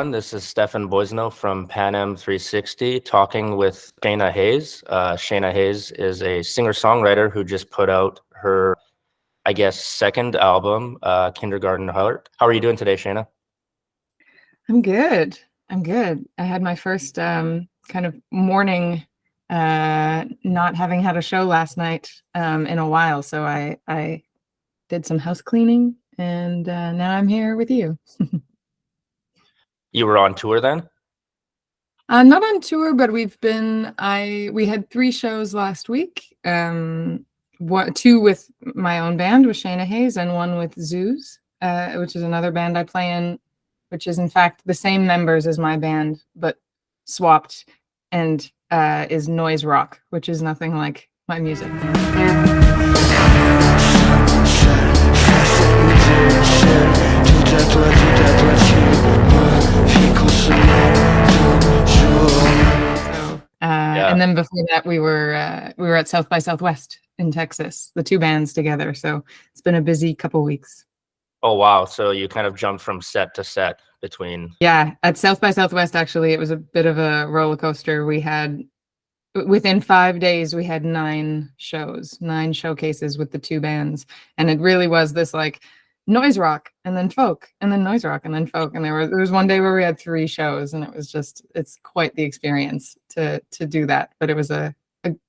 everyone. This is Stephan from Panem 360 talking with Shaina Hayes. Shaina Hayes is a singer-songwriter who just put out her, I guess, second album, Kindergarten Heart. How are you doing today, Shaina? I'm good. I had my first kind of morning, not having had a show last night in a while. So I did some house cleaning and now I'm here with you. You were on tour then? Not on tour, but we had 3 shows last week. 2 with my own band with Shaina Hayes and 1 with Zoos, which is another band I play in, which is in fact the same members as my band, but swapped, and is noise rock, which is nothing like my music. And then before that, we were at South by Southwest in Texas, the 2 bands together. So it's been a busy couple weeks. Oh, wow. So you kind of jumped from set to set between. Yeah, at South by Southwest, actually, it was a bit of a roller coaster. Within 5 days, we had 9 shows, 9 showcases with the 2 bands. And it really was this like noise rock and then folk and then noise rock and then folk. And there was one day where we had 3 shows, and it's quite the experience to do that. But it was a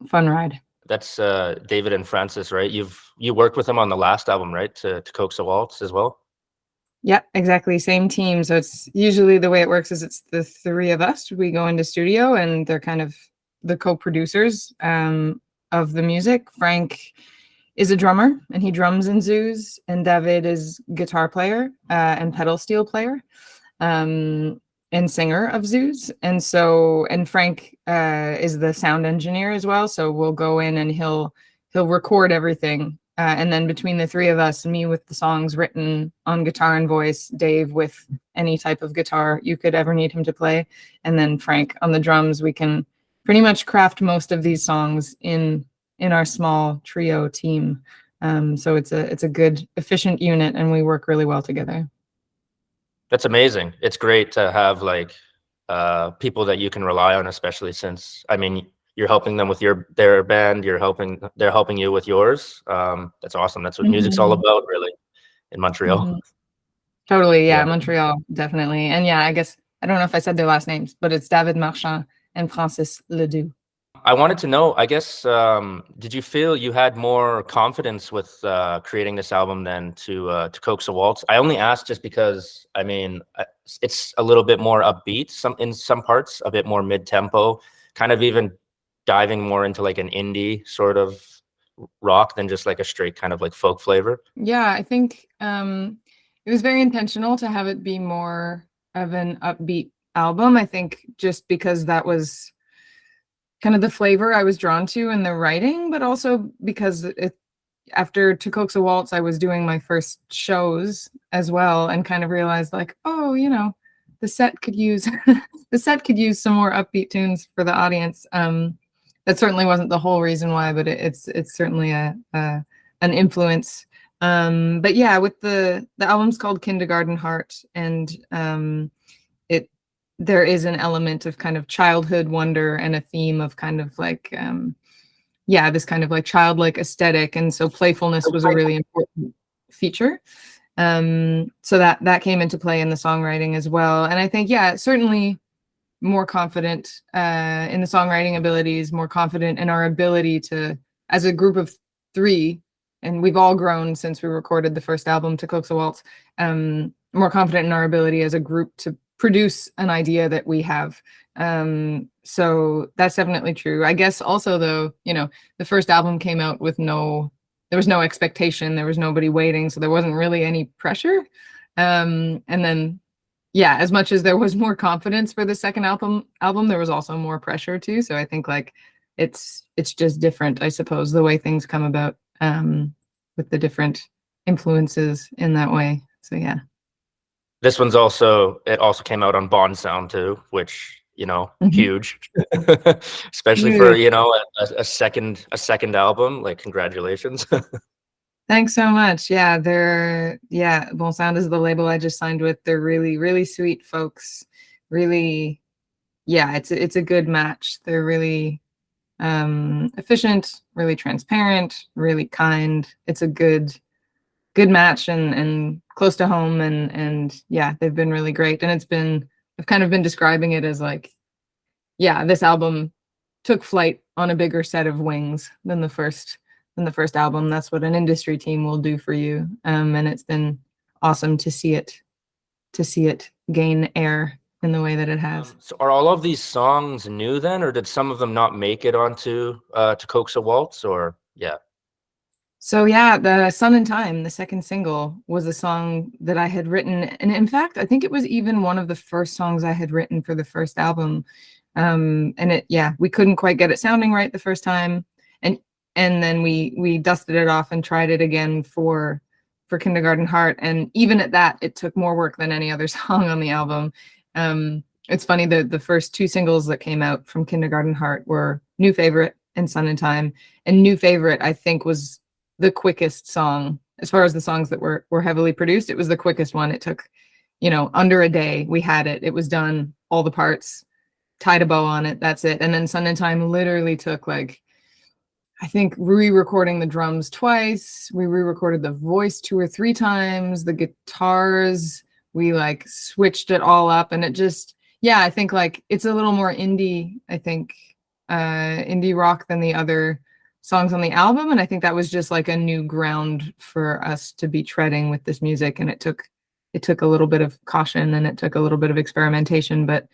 fun ride. That's David and Francis, right? You worked with them on the last album, right? To Coax a Waltz as well? Yeah, exactly. Same team. So it's usually the way it works is it's the 3 of us. We go into studio and they're kind of the co-producers of the music. Frank is a drummer and he drums in Zoos, and David is guitar player and pedal steel player and singer of Zoos. And Frank is the sound engineer as well. So we'll go in and he'll record everything. And then between the 3 of us, me with the songs written on guitar and voice, Dave with any type of guitar you could ever need him to play, and then Frank on the drums, we can pretty much craft most of these songs in our small trio team. So it's a good, efficient unit, and we work really well together. That's amazing. It's great to have like people that you can rely on, especially since, I mean, you're helping them with their band, they're helping you with yours. That's awesome. That's what music's all about, really, in Montreal. Totally, yeah, Montreal, definitely. And yeah, I guess, I don't know if I said their last names, but it's David Marchand and Francis Ledoux. I wanted to know, I guess, did you feel you had more confidence with creating this album than to Coax a Waltz? I only asked just because, I mean, it's a little bit more upbeat, in some parts, a bit more mid-tempo, kind of even diving more into like an indie sort of rock than just like a straight kind of like folk flavor. Yeah, I think it was very intentional to have it be more of an upbeat album. I think just because that was kind of the flavor I was drawn to in the writing, but also because after To Coax a Waltz, I was doing my first shows as well, and kind of realized like, oh, the set could use some more upbeat tunes for the audience. That certainly wasn't the whole reason why, but it's certainly an influence. But yeah, with the album's called Kindergarten Heart, and there is an element of kind of childhood wonder and a theme of kind of like this kind of like childlike aesthetic, and so playfulness was a really important feature. So that came into play in the songwriting as well. And I think certainly more confident in the songwriting abilities, more confident in our ability to, as a group of 3, and we've all grown since we recorded the first album, To Coax a Waltz, more confident in our ability as a group to produce an idea that we have. So that's definitely true. I guess also though, the first album came out with there was no expectation, there was nobody waiting, so there wasn't really any pressure. And then as much as there was more confidence for the second album, there was also more pressure too. So I think like it's just different, I suppose, the way things come about with the different influences in that way. So yeah. This one's also came out on Bonsound too, which, huge, especially for, a second album, like congratulations. Thanks so much. Yeah, Bonsound is the label I just signed with. They're really, really sweet folks. Really, yeah, it's a good match. They're really efficient, really transparent, really kind. It's a good match and close to home and yeah, they've been really great. And I've kind of been describing it as like, yeah, this album took flight on a bigger set of wings than the first album. That's what an industry team will do for you. And it's been awesome to see it gain air in the way that it has. So are all of these songs new then, or did some of them not make it onto to Coax a Waltz, or yeah? So yeah, the Sun and Time, the second single, was a song that I had written, and in fact, I think it was even one of the first songs I had written for the first album. And we couldn't quite get it sounding right the first time, and then we dusted it off and tried it again for Kindergarten Heart, and even at that, it took more work than any other song on the album. It's funny, the first two singles that came out from Kindergarten Heart were New Favorite and Sun and Time, and New Favorite I think was the quickest song as far as the songs that were heavily produced. It was the quickest one. It took, under a day. We had it. It was done, all the parts, tied a bow on it. That's it. And then Sun and Time literally took like, I think re-recording the drums twice. We re-recorded the voice 2 or 3 times. The guitars, we like switched it all up, and it just, yeah, I think like it's a little more indie. I think indie rock than the other songs on the album, and I think that was just like a new ground for us to be treading with this music, and it took a little bit of caution and it took a little bit of experimentation, but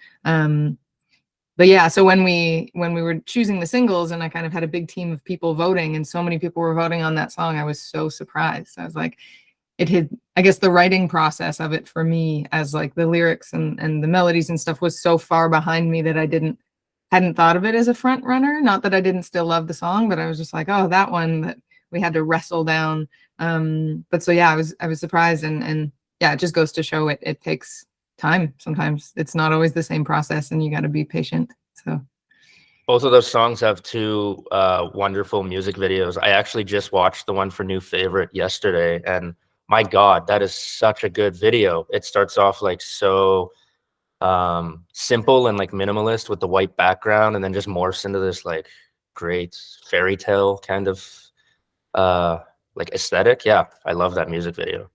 yeah, so when we were choosing the singles and I kind of had a big team of people voting and so many people were voting on that song, I was so surprised. I was like, I guess the writing process of it for me, as like the lyrics and the melodies and stuff, was so far behind me that I hadn't thought of it as a front runner. Not that I didn't still love the song, but I was just like, oh, that one that we had to wrestle down. But so yeah, I was surprised, and yeah, it just goes to show it takes time. Sometimes it's not always the same process, and you got to be patient. So both of those songs have 2 wonderful music videos. I actually just watched the one for New Favorite yesterday, and my God, that is such a good video. It starts off like so simple and like minimalist with the white background, and then just morphs into this like great fairy tale kind of like aesthetic. Yeah, I love that music video.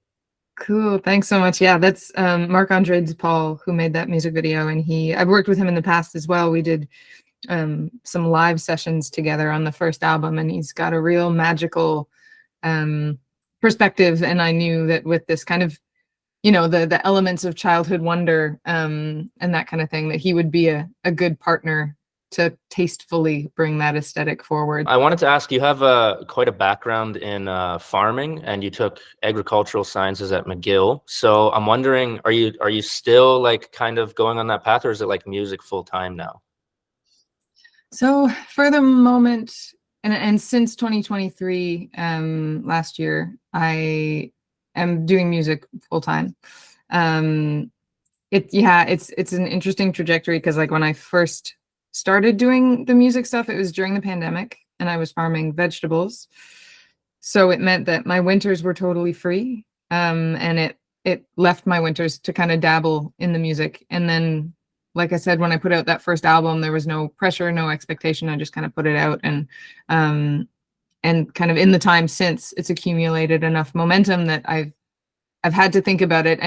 cool. Thanks so much. Yeah, that's Marc-Andre Paul who made that music video, and I've worked with him in the past as well. We did some live sessions together on the first album, and he's got a real magical perspective, and I knew that with this kind of, the elements of childhood wonder and that kind of thing, that he would be a good partner to tastefully bring that aesthetic forward. I wanted to ask, you have quite a background in farming, and you took agricultural sciences at McGill. So I'm wondering, are you still like kind of going on that path, or is it like music full time now? So for the moment, and since 2023, last year, I am doing music full time. It's an interesting trajectory, because like when I first started doing the music stuff, it was during the pandemic, and I was farming vegetables. So it meant that my winters were totally free, and it left my winters to kind of dabble in the music. And then, like I said, when I put out that first album, there was no pressure, no expectation. I just kind of put it out, and kind of in the time since, it's accumulated enough momentum that I've had to think about it.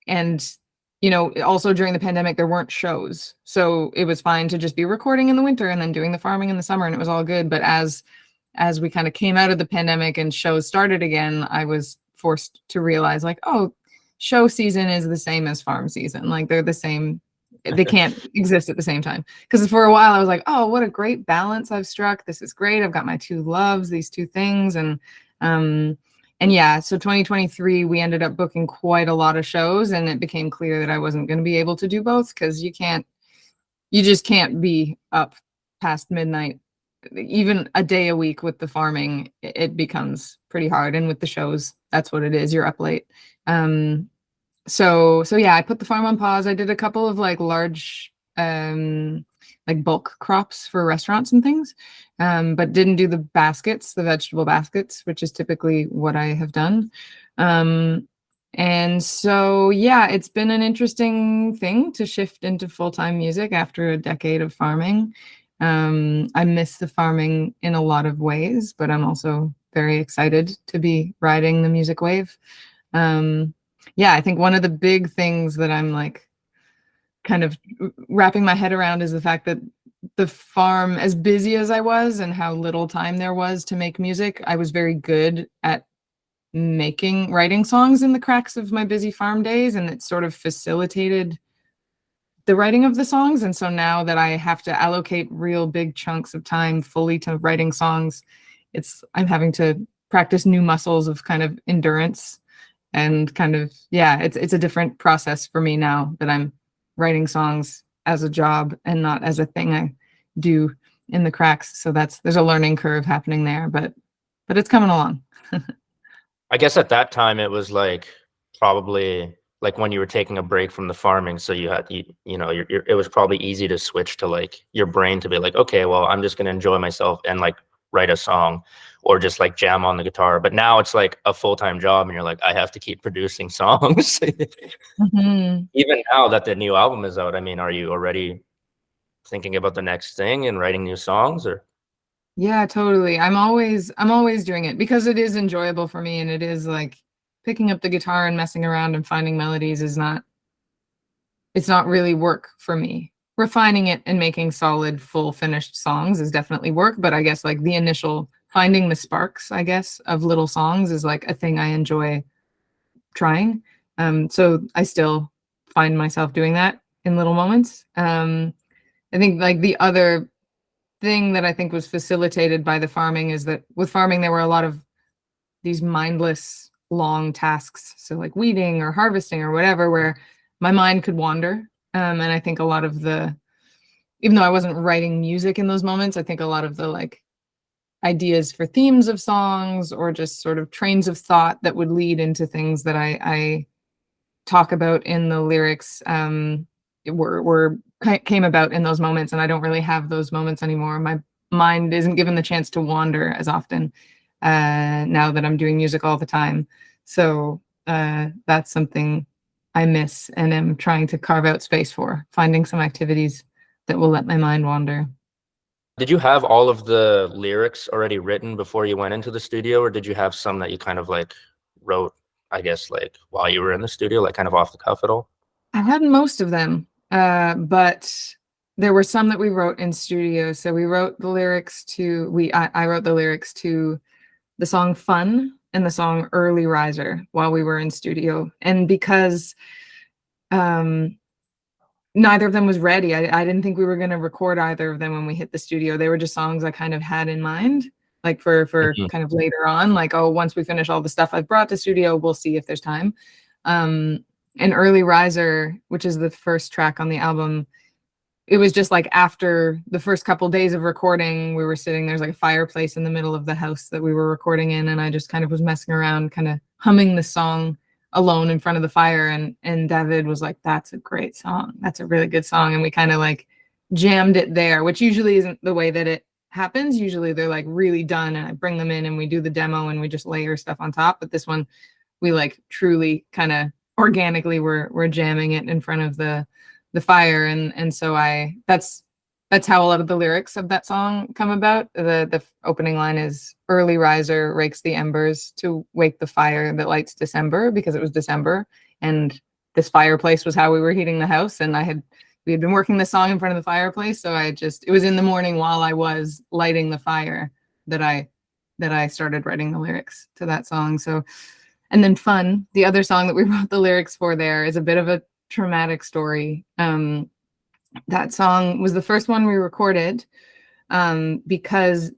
And also during the pandemic, there weren't shows, so it was fine to just be recording in the winter and then doing the farming in the summer, and it was all good. But as we kind of came out of the pandemic and shows started again, I was forced to realize, like, oh, show season is the same as farm season. Like, they're the same. They can't exist at the same time. Because for a while I was like, oh, what a great balance I've struck. This is great. I've got my 2 loves, these 2 things. And yeah, so 2023, we ended up booking quite a lot of shows, and it became clear that I wasn't going to be able to do both, because you just can't be up past midnight, even a day a week. With the farming, it becomes pretty hard. And with the shows, that's what it is. You're up late. So yeah, I put the farm on pause. I did a couple of like large like bulk crops for restaurants and things, but didn't do the baskets, the vegetable baskets, which is typically what I have done. And so, yeah, it's been an interesting thing to shift into full-time music after a decade of farming. I miss the farming in a lot of ways, but I'm also very excited to be riding the music wave. Yeah, I think one of the big things that I'm like kind of wrapping my head around is the fact that the farm, as busy as I was and how little time there was to make music, I was very good at writing songs in the cracks of my busy farm days, and it sort of facilitated the writing of the songs. And so now that I have to allocate real big chunks of time fully to writing songs, I'm having to practice new muscles of kind of endurance and kind of, yeah, it's a different process for me now that I'm writing songs as a job and not as a thing I do in the cracks. So there's a learning curve happening there, but it's coming along. I guess at that time it was like probably like when you were taking a break from the farming, so it was probably easy to switch to like your brain to be like, okay, well, I'm just gonna enjoy myself and like write a song or just like jam on the guitar. But now it's like a full-time job and you're like, I have to keep producing songs. Mm-hmm. Even now that the new album is out, I mean, are you already thinking about the next thing and writing new songs? Or Yeah, totally. I'm always doing it because it is enjoyable for me, and it is like picking up the guitar and messing around and finding melodies it's not really work for me. Refining it and making solid, full finished songs is definitely work, but I guess like the initial finding the sparks, I guess, of little songs is like a thing I enjoy trying. So I still find myself doing that in little moments. I think like the other thing that I think was facilitated by the farming is that with farming, there were a lot of these mindless long tasks. So like weeding or harvesting or whatever, where my mind could wander. And I think a lot of even though I wasn't writing music in those moments, I think a lot of the like ideas for themes of songs or just sort of trains of thought that would lead into things that I talk about in the lyrics came about in those moments, and I don't really have those moments anymore. My mind isn't given the chance to wander as often now that I'm doing music all the time. So that's something I miss and am trying to carve out space for, finding some activities that will let my mind wander. did you have all of the lyrics already written before you went into the studio, or did you have some that you kind of like wrote, I guess, like while you were in the studio, like kind of off the cuff at all? I had most of them, but there were some that we wrote in studio. So we wrote the lyrics I wrote the lyrics to the song Fun and the song Early Riser while we were in studio. And because neither of them was ready, I didn't think we were going to record either of them when we hit the studio. They were just songs I kind of had in mind, like for kind of later on, like, oh, once we finish all the stuff I've brought to studio, we'll see if there's time. And Early Riser, which is the first track on the album, it was just like after the first couple days of recording, we were sitting, there's like a fireplace in the middle of the house that we were recording in, and I just kind of was messing around, kind of humming the song alone in front of the fire, and David was like, that's a great song. That's a really good song. And we kind of like jammed it there, which usually isn't the way that it happens. Usually they're like really done and I bring them in and we do the demo and we just layer stuff on top. But this one, we like truly kind of organically we're jamming it in front of the fire, and so that's how a lot of the lyrics of that song come about. The opening line is early riser rakes the embers to wake the fire that lights December, because it was December and this fireplace was how we were heating the house, and we had been working this song in front of the fireplace, so it was in the morning while I was lighting the fire that I started writing the lyrics to that song. So, and then Fun, the other song that we wrote the lyrics for there, is a bit of a traumatic story. That song was the first one we recorded because,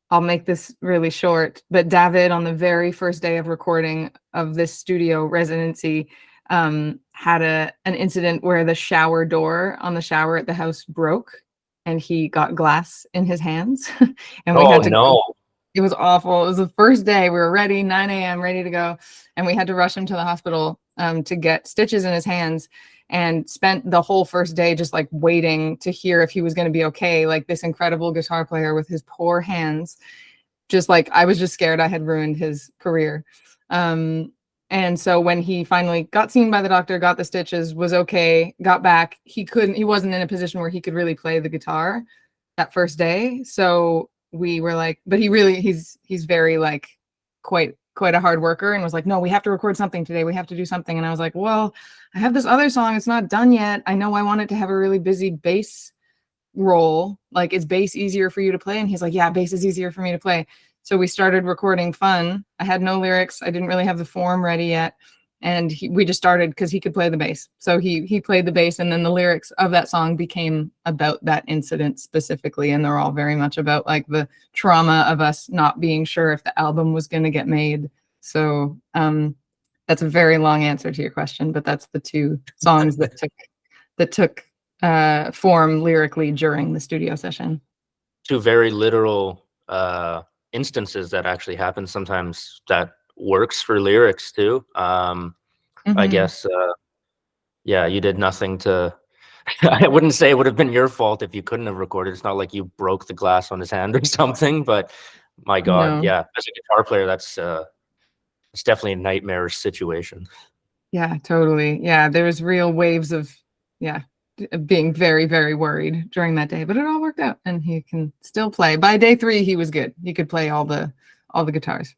I'll make this really short, but David, on the very first day of recording of this studio residency, had an incident where the shower door on the shower at the house broke and he got glass in his hands. And we had to no. It was awful. It was the first day. We were ready, 9 a.m., ready to go. And we had to rush him to the hospital to get stitches in his hands, and spent the whole first day just like waiting to hear if he was going to be okay. Like this incredible guitar player with his poor hands, just like I was just scared I had ruined his career. And so when he finally got seen by the doctor, got the stitches, was okay, got back, he wasn't in a position where he could really play the guitar that first day. So we were like, but he's very like quite a hard worker, and was like, no, we have to record something today. We have to do something. And I was like, well, I have this other song. It's not done yet. I know I want it to have a really busy bass role. Like, is bass easier for you to play? And he's like, yeah, bass is easier for me to play. So we started recording Fun. I had no lyrics. I didn't really have the form ready yet. And we just started because he could play the bass. So he played the bass, and then the lyrics of that song became about that incident specifically. And they're all very much about like the trauma of us not being sure if the album was going to get made. So that's a very long answer to your question, but that's the two songs that took form lyrically during the studio session. Two very literal instances that actually happen sometimes that works for lyrics too. I guess yeah, you did nothing to I wouldn't say it would have been your fault if you couldn't have recorded. It's not like you broke the glass on his hand or something, but my God, No. yeah, as a guitar player, that's it's definitely a nightmarish situation. Yeah, totally. Yeah, there was real waves of being very, very worried during that day, but it all worked out, and he can still play. By day 3, he was good. He could play all the guitars.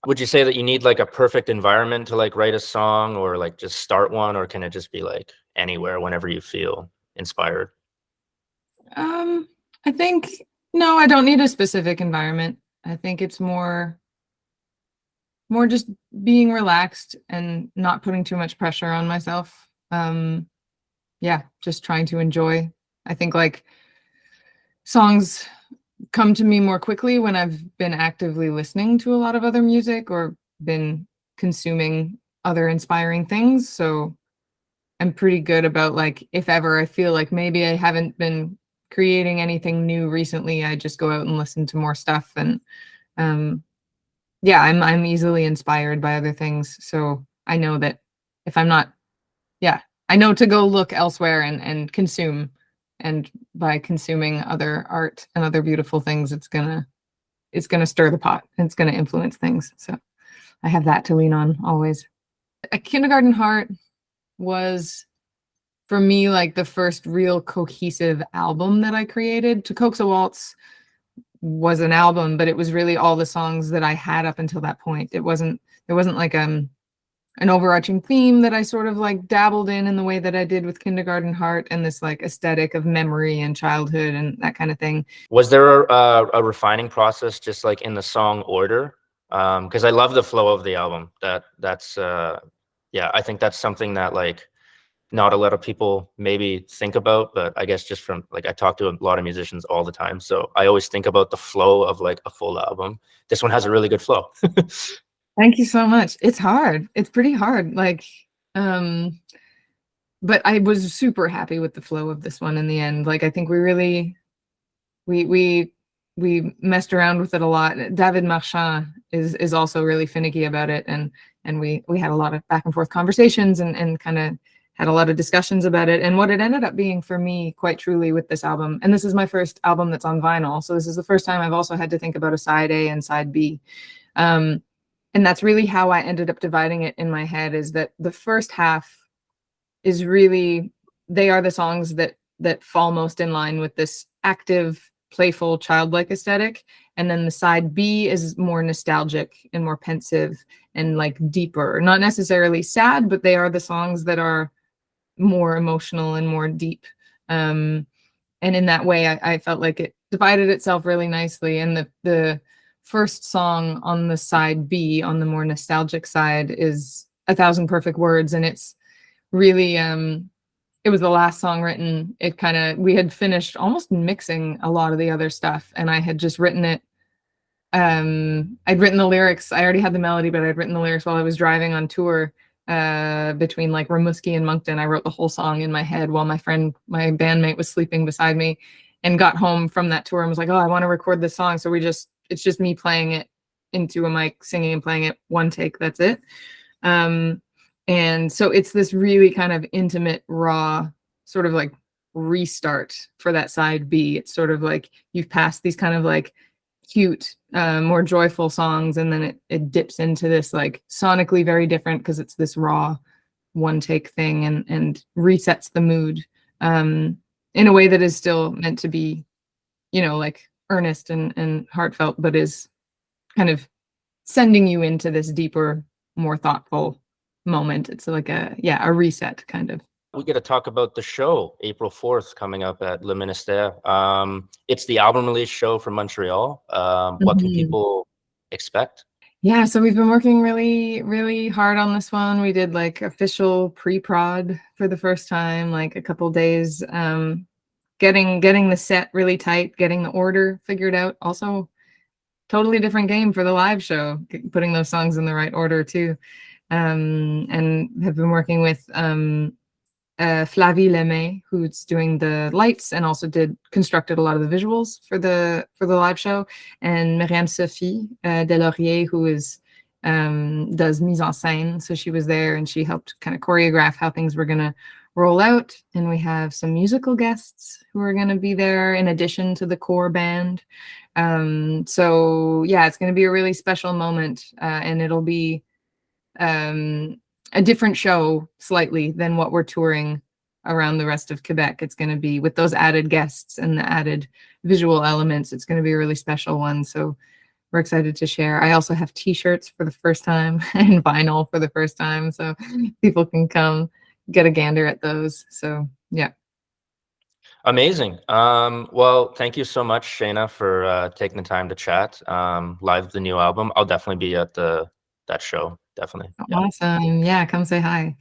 Would you say that you need like a perfect environment to like write a song, or like just start one, or can it just be like anywhere whenever you feel inspired? I think no, I don't need a specific environment. I think it's more just being relaxed and not putting too much pressure on myself. Yeah, just trying to enjoy. I think like songs come to me more quickly when I've been actively listening to a lot of other music or been consuming other inspiring things. So I'm pretty good about like, if ever I feel like maybe I haven't been creating anything new recently, I just go out and listen to more stuff. And yeah, I'm easily inspired by other things. So I know that if I'm not, I know to go look elsewhere and consume. And by consuming other art and other beautiful things, it's gonna stir the pot, and it's gonna influence things. So I have that to lean on always. A Kindergarten Heart was, for me, like the first real cohesive album that I created. To Coax a Waltz was an album, but it was really all the songs that I had up until that point. There wasn't like an overarching theme that I sort of like dabbled in the way that I did with Kindergarten Heart, and this like aesthetic of memory and childhood and that kind of thing. Was there a refining process just like in the song order? Because I love the flow of the album. That's yeah, I think that's something that like not a lot of people maybe think about, but I guess just from like I talk to a lot of musicians all the time, so I always think about the flow of like a full album. This one has a really good flow. Thank you so much. It's hard. It's pretty hard. Like, but I was super happy with the flow of this one in the end. Like, I think we really, we messed around with it a lot. David Marchand is also really finicky about it, and we had a lot of back and forth conversations and kind of had a lot of discussions about it. And what it ended up being for me, quite truly, with this album, and this is my first album that's on vinyl, so this is the first time I've also had to think about a side A and side B. And that's really how I ended up dividing it in my head, is that the first half is really, they are the songs that fall most in line with this active, playful, childlike aesthetic. And then the side B is more nostalgic and more pensive and like deeper, not necessarily sad, but they are the songs that are more emotional and more deep. And in that way, I felt like it divided itself really nicely. And the first song on the side B, on the more nostalgic side, is 1,000 Perfect Words, and it's really it was the last song written. We had finished almost mixing a lot of the other stuff, and I had just written it. I'd written the lyrics. I already had the melody, but I'd written the lyrics while I was driving on tour between like Rimouski and Moncton. I wrote the whole song in my head while my bandmate was sleeping beside me, and got home from that tour and was like, oh, I want to record this song. So it's just me playing it into a mic, singing and playing it, one take, that's it. And so it's this really kind of intimate, raw sort of like restart for that side B. It's sort of like you've passed these kind of like cute, more joyful songs, and then it dips into this like sonically very different because it's this raw one take thing, and resets the mood in a way that is still meant to be, like earnest and heartfelt, but is kind of sending you into this deeper, more thoughtful moment. It's like a reset kind of. We get to talk about the show April 4th coming up at Le Ministère. It's the album release show from Montreal. What can people expect? Yeah, so we've been working really, really hard on this one. We did like official pre-prod for the first time, like a couple days, getting the set really tight, getting the order figured out. Also, totally different game for the live show, putting those songs in the right order too. And have been working with Flavie Lemay, who's doing the lights and also constructed a lot of the visuals for the live show, and Myriam Sophie Delaurier, who does mise en scène. So she was there and she helped kind of choreograph how things were gonna roll out. And we have some musical guests who are gonna be there in addition to the core band. So yeah, it's gonna be a really special moment, and it'll be a different show slightly than what we're touring around the rest of Quebec. It's going to be with those added guests and the added visual elements. It's going to be a really special one. So we're excited to share. I also have t-shirts for the first time and vinyl for the first time. So people can come get a gander at those. So yeah. Amazing. Well, thank you so much, Shaina, for taking the time to chat. Live the new album. I'll definitely be at that show. Definitely. Awesome. Yeah, come say hi.